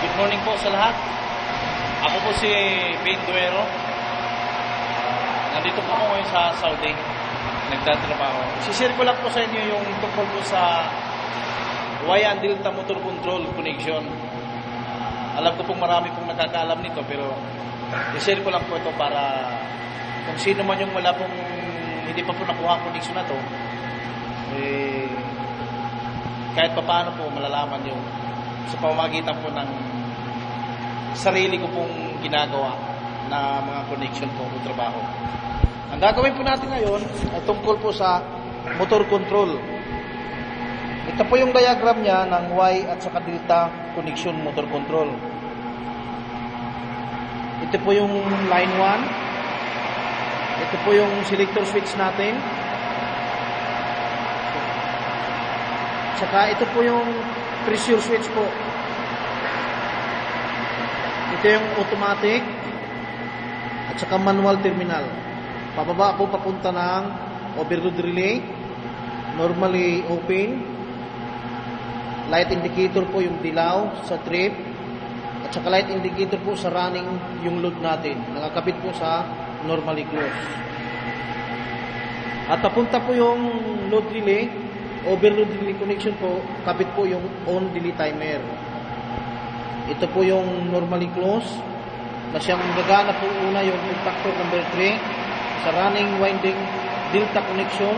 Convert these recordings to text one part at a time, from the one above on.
Good morning po sa lahat. Ako po si Ben Duero. Nandito po ako ngayon sa Saudi. Nagtatrabaho. Sishare ko lang po sa inyo yung tungkol po sa Wayan Delta Motor Control Connection. Alam ko pong marami pong nakakaalam nito, pero i-share ko lang po ito para kung sino man yung wala pong hindi pa po nakuha ang connection na to, kahit pa paano po malalaman yung sa pamamagitan po ng sarili ko pong ginagawa na mga connection po o trabaho. Ang gagawin po natin ngayon ay tungkol po sa motor control. Ito po yung diagram niya ng Y at saka delta connection motor control. Ito po yung line 1. Ito po yung selector switch natin. Saka ito po yung pressure switch po. Ito yung automatic at saka manual terminal. Pababa po papunta ng overload relay, normally open. Light indicator po yung dilaw sa trip, at saka light indicator po sa running yung load natin. Nakakabit po sa normally close. At papunta po yung load relay, overload relay connection po, kabit po yung on delay timer. Ito po yung normally close na siyang gagana po una yung contactor number 3 sa running winding delta connection.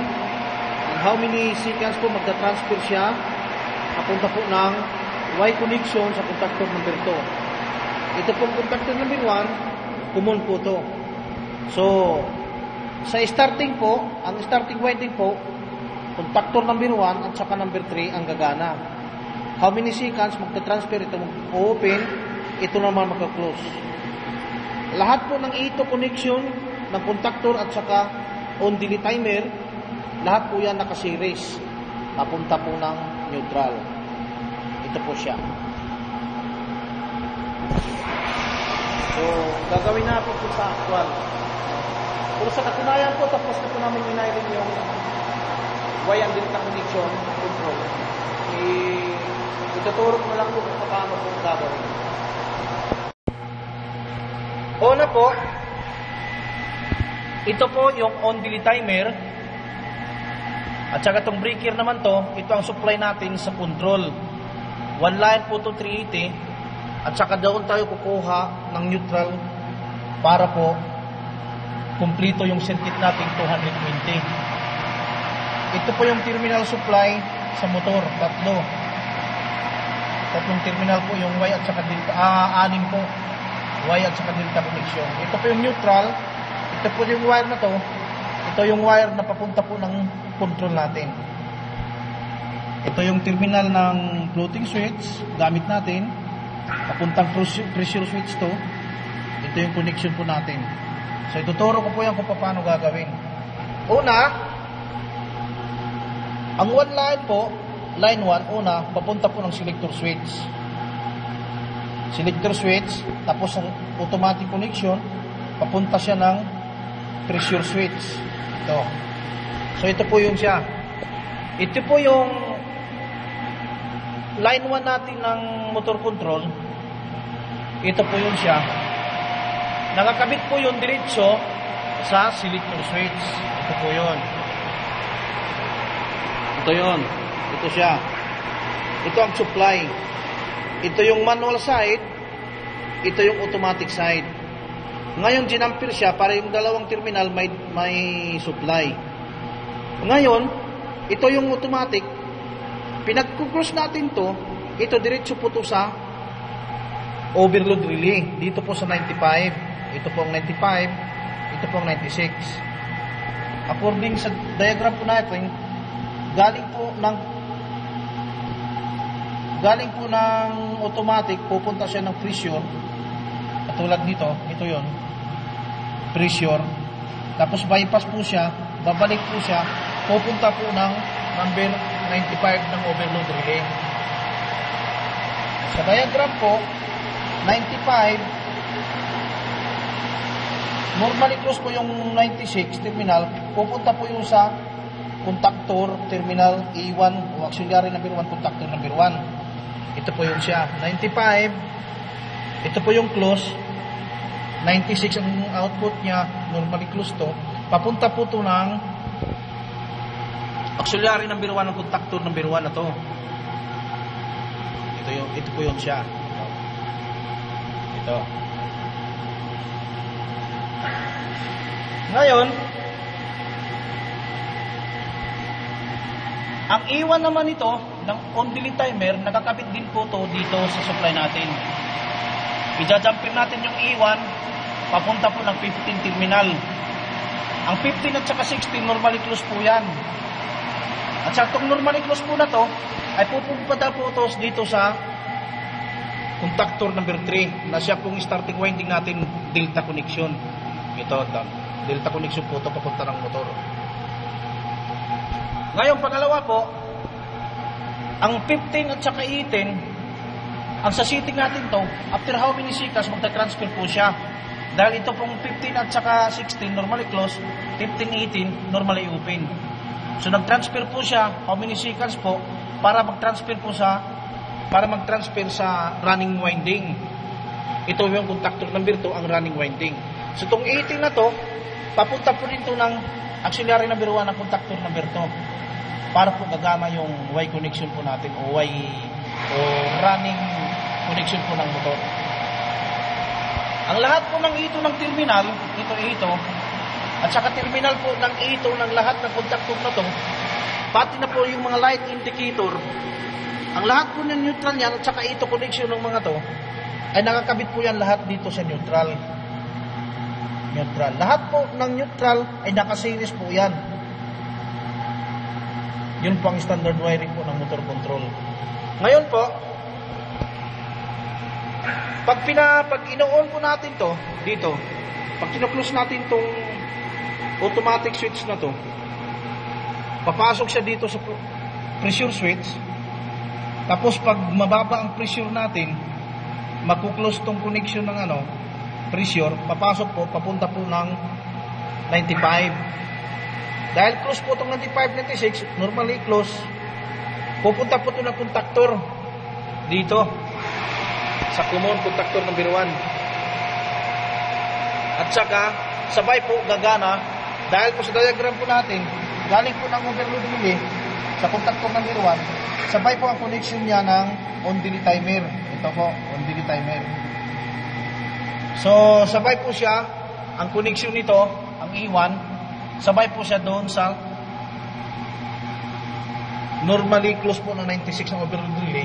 And how many seconds po magta-transfer siya papunta po ng Y connection sa contactor number 2. Ito pong contactor number 1, common po to. So, sa starting po, ang starting winding po, contactor number 1 at saka number 3 ang gagana. How many seconds magta-transfer ito mag-open, ito naman magka-close. Lahat po ng ito connection ng contactor at saka on delay timer, lahat po yan naka-series. Papunta po ng neutral. Ito po siya. So, gagawin na po sa actual. Pero sa katunayan po, tapos na po namin minayin yung Wayan Delta connection control. Ituturo ko na lang po kung paano po gagawin. Una po, ito po yung on delay timer. At saka itong breaker naman to, ito ang supply natin sa control. One line po to 380. At saka doon tayo kukuha ng neutral para po kumplito yung circuit natin 220. Ito po yung terminal supply sa motor, tatlong terminal po yung Y at saka delta, anim po Y at saka delta connection. Ito po yung neutral. Ito po yung wire na to. Ito yung wire na papunta po ng control natin. Ito yung terminal ng floating switch gamit natin. Papuntang pressure switch to. Ito yung connection po natin. So ituturo ko po yan kung paano gagawin. Una, ang one line po, line 1, una, papunta po ng selector switch. Selector switch, tapos ang automatic connection, papunta siya ng pressure switch. Ito. So ito po yung siya. Ito po yung line 1 natin ng motor control. Ito po yung siya. Nakakabit po yung diretso sa selector switch. Ito po yun. Ito yun. Ito siya. Ito ang supply. Ito yung manual side. Ito yung automatic side. Ngayon, ginampir siya para yung dalawang terminal may supply. Ngayon, ito yung automatic. Pinag-cross natin to. Ito, diretso po to sa overload relay. Dito po sa 95. Ito po ang 95. Ito po ang 96. According sa diagram po natin, galing po ng automatic, pupunta siya ng pressure. Katulad nito, ito yon, pressure. Tapos bypass po siya, babalik po siya, pupunta po ng number 95 ng overload relay. Sa diagram po, 95, normally close po yung 96 terminal, pupunta po yung sa contactor terminal A1 o auxiliary number 1, contactor number 1. Ito po yung siya, 95 Ito po yung close. 96 ang output niya. Normally close to. Papunta po to ng auxiliary number 1 ng contactor number 1 na to. Ito po yun siya. Ito. Ngayon, ang iwan naman ito ng on-delay timer, nakakabit din po to dito sa supply natin. I-jumpin natin yung iwan, papunta po ng 15 terminal. Ang 15 at saka 16, normally close po yan. At sa itong normally close po na to, ay pupunta po to dito sa contactor number 3, na siya pong starting winding natin, delta connection. Ito, delta connection po ito, papunta ng motor. Ngayon, pangalawa po, ang 15 at saka 18, ang sa setting natin to, after how many seconds, magta-transfer po siya. Dahil ito pong 15 at saka 16, normally close, 15, 18, normally open. So, nag-transfer po siya, how many seconds po, para mag-transfer sa running winding. Ito yung contactor number 2, ang running winding. So, itong 18 na to, papunta po dito ng auxiliary number 1 ng contactor number 2 para po gagana yung Y connection po natin o running connection po ng motor. Ang lahat po ng ito ng terminal, ito, at saka terminal po ng ito ng lahat ng contactor na to, pati na po yung mga light indicator, ang lahat po ng neutral yan at saka ito connection ng mga to, ay nakakabit po yan lahat dito sa neutral. Lahat po ng neutral ay nakaseries po yan. Yun po ang standard wiring po ng motor control. Ngayon po, pag ino-on po natin to dito, pag kino-close natin tong automatic switch na to, papasok siya dito sa pressure switch. Tapos pag mababa ang pressure natin, magkuklose tong connection ng pressure, papasok po, papunta po ng 95. Dahil close po itong 95, 96, normally close, pupunta po ito ng contactor dito sa common contactor number 1. At saka sabay po gagana, dahil po sa diagram po natin, galing po ng overload relay sa contactor number 1, sabay po ang connection niya ng on-delay timer. Ito po, on-delay timer. So, sabay po siya, ang connection nito, ang E1, sabay po siya doon sa normally close po ng 96 ng overload relay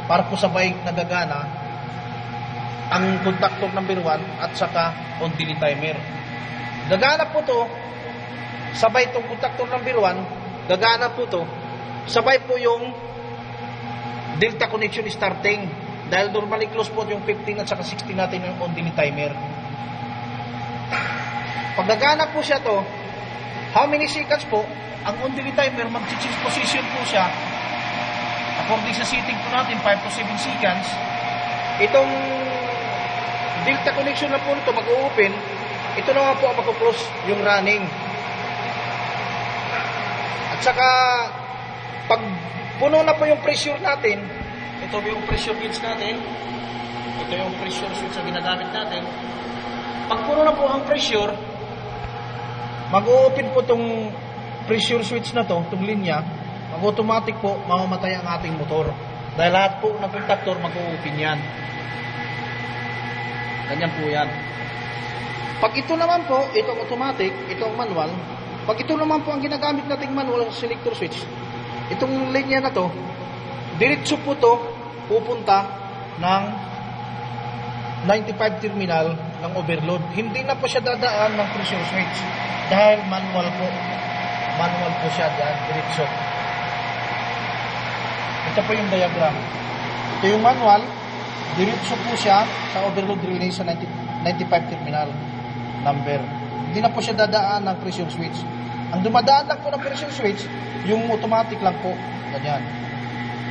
para po sabay nagagana ang contactor number 1 at saka on-delay timer. Gagana po to, sabay itong contactor number 1, gagana po to, sabay po yung delta connection starting. Dahil normally close po yung 15 at saka 16 natin yung on-delay timer. Pag gagana po siya to, how many seconds po, ang on-delay timer, mag-change position po siya. According sa setting po natin, 5 to 7 seconds. Itong delta connection na po nito, mag-open, ito naman po ang mag-close yung running. At saka, pag puno na po yung pressure natin, ito yung pressure gauge natin. Ito yung pressure switch na ginagamit natin. Pag puno na po ang pressure, mag-open po itong pressure switch na to, itong linya, mag-automatic po, mamamatay ang ating motor. Dahil lahat po ng contactor, mag-open yan. Ganyan po yan. Pag ito naman po, itong automatic, itong manual, pag ito naman po ang ginagamit nating manual sa selector switch, itong linya na to, diretso po to pupunta ng 95 terminal ng overload. Hindi na po siya dadaan ng pressure switch dahil manual po. Manual po siya dyan, diretso. Ito po yung diagram. Ito yung manual, diretso po siya sa overload relay sa 95 terminal number. Hindi na po siya dadaan ng pressure switch. Ang dumadaan lang po ng pressure switch, yung automatic lang po. Ganyan.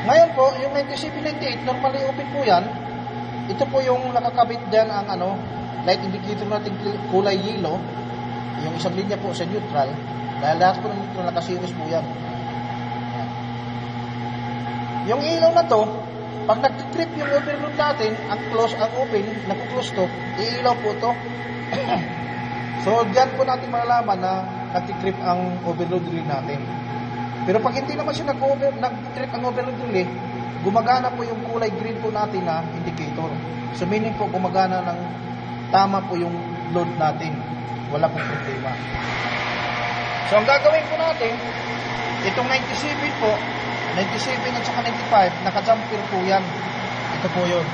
Ngayon po, yung 9798, normally open po yan. Ito po yung nakakabit dyan ang light indicator natin kulay yellow. Yung isang linya po sa neutral. Dahil lahat po ng neutral nakasiris po yan. Yung ilaw na to, pag nag-trip yung overload natin, ang close, ang open, nag-close to, iilaw po to. So, diyan po natin malalaman na nag-trip ang overload relay natin. Pero pag hindi naman siya nag-trip ang overload relay, gumagana po yung kulay green po natin na indicator. So, meaning po gumagana ng tama po yung load natin. Wala pong problema. So, ang gagawin po natin, itong 97 po, 97 at saka 95, naka-jumper po yan. Ito po yun.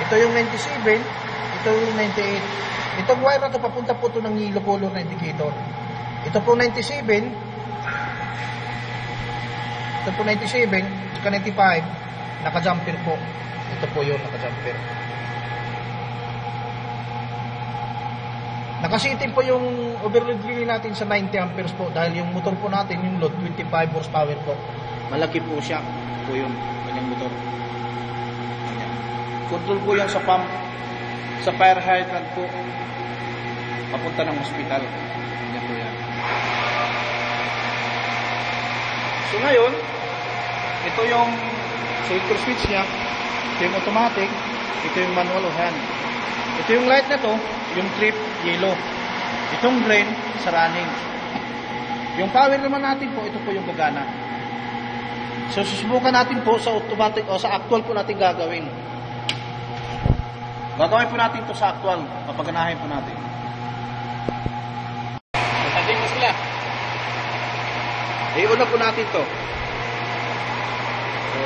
Ito yung 97, ito yung 98. Itong wire na ito, papunta po ito ng yellow color na indicator. Ito po 97, ito po 97, saka 95, naka-jumper po. Ito po yun, naka-jumper. Nakasitin po yung overload relay natin sa 90 amperes po dahil yung motor po natin, yung load, 25 horsepower po. Malaki po siya. Po yun, kanyang motor. Ayan. Control po yan sa pump, sa fire hydrant po. Papunta ng hospital. Ayan po yan. So ngayon, ito yung filter switch niya. Ito yung automatic. Ito yung manual o hand. Ito yung light na to, yung trip, yellow. Itong green, sa running. Yung power naman natin po, ito po yung gagana. So, susubukan natin po sa automatic o sa actual po natin gagawin. Gagawin po natin ito sa actual. Papaganahin po natin. Sabihin mo sila. Iuna po natin ito. So,